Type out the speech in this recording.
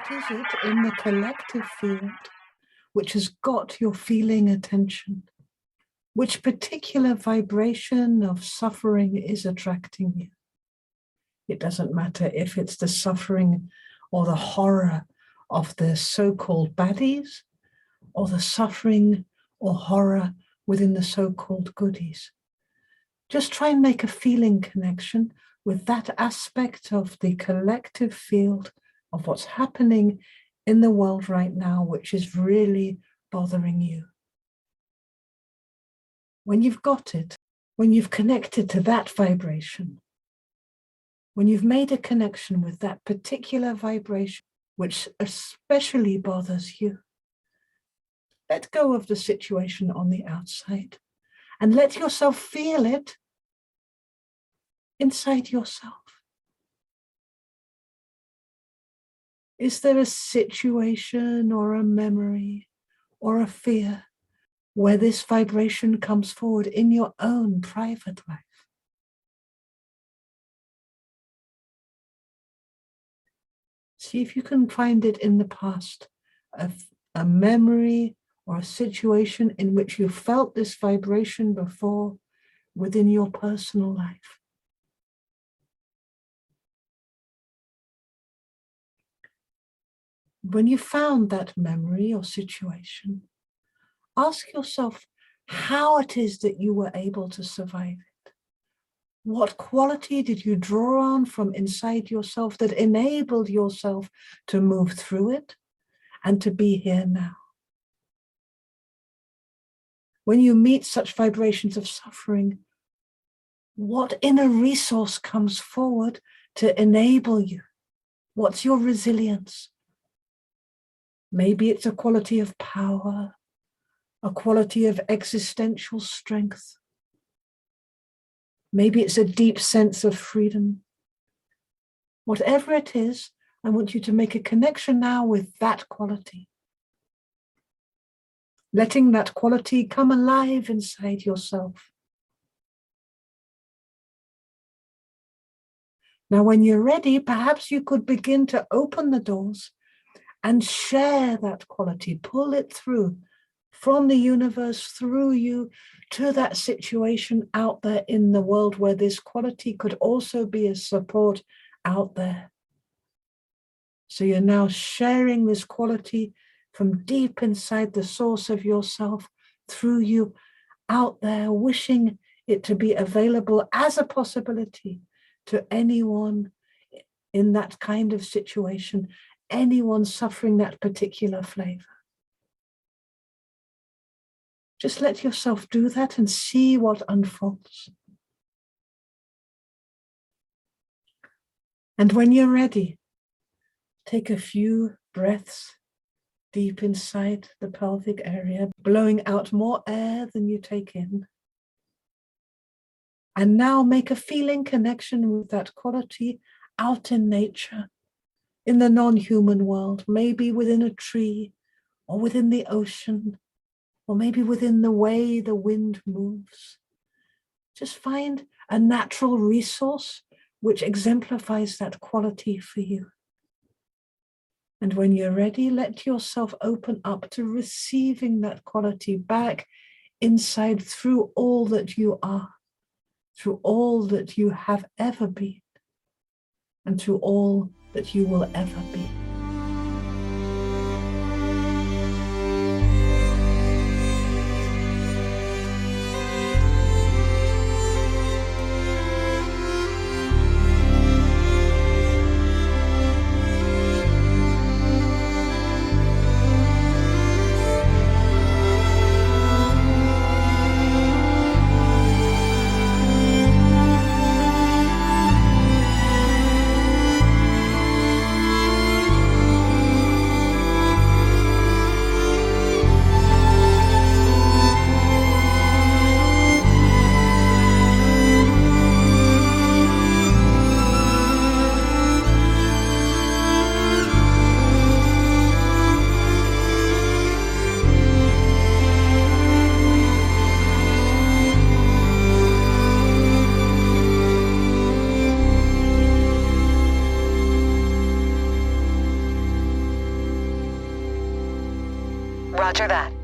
What is it in the collective field which has got your feeling attention? Which particular vibration of suffering is attracting you? It doesn't matter if it's the suffering or the horror of the so-called baddies, or the suffering or horror within the so-called goodies. Just try and make a feeling connection with that aspect of the collective field of what's happening in the world right now, which is really bothering you. When you've got it, when you've connected to that vibration, when you've made a connection with that particular vibration, which especially bothers you, let go of the situation on the outside and let yourself feel it inside yourself. Is there a situation or a memory or a fear where this vibration comes forward in your own private life? See if you can find it in the past, a memory or a situation in which you felt this vibration before within your personal life. When you found that memory or situation, ask yourself how it is that you were able to survive it. What quality did you draw on from inside yourself that enabled yourself to move through it and to be here now? When you meet such vibrations of suffering, what inner resource comes forward to enable you? What's your resilience? Maybe it's a quality of power, a quality of existential strength. Maybe it's a deep sense of freedom. Whatever it is, I want you to make a connection now with that quality. Letting that quality come alive inside yourself. Now, when you're ready, perhaps you could begin to open the doors and share that quality, pull it through from the universe, through you, to that situation out there in the world where this quality could also be a support out there. So you're now sharing this quality from deep inside the source of yourself, through you, out there, wishing it to be available as a possibility to anyone in that kind of situation, anyone suffering that particular flavor. Just let yourself do that and see what unfolds. And when you're ready, take a few breaths deep inside the pelvic area, blowing out more air than you take in. And now make a feeling connection with that quality out in nature, in the non-human world, maybe within a tree or within the ocean, or maybe within the way the wind moves. Just find a natural resource which exemplifies that quality for you. And when you're ready, let yourself open up to receiving that quality back inside through all that you are, through all that you have ever been, and through all that you will ever be. Roger that.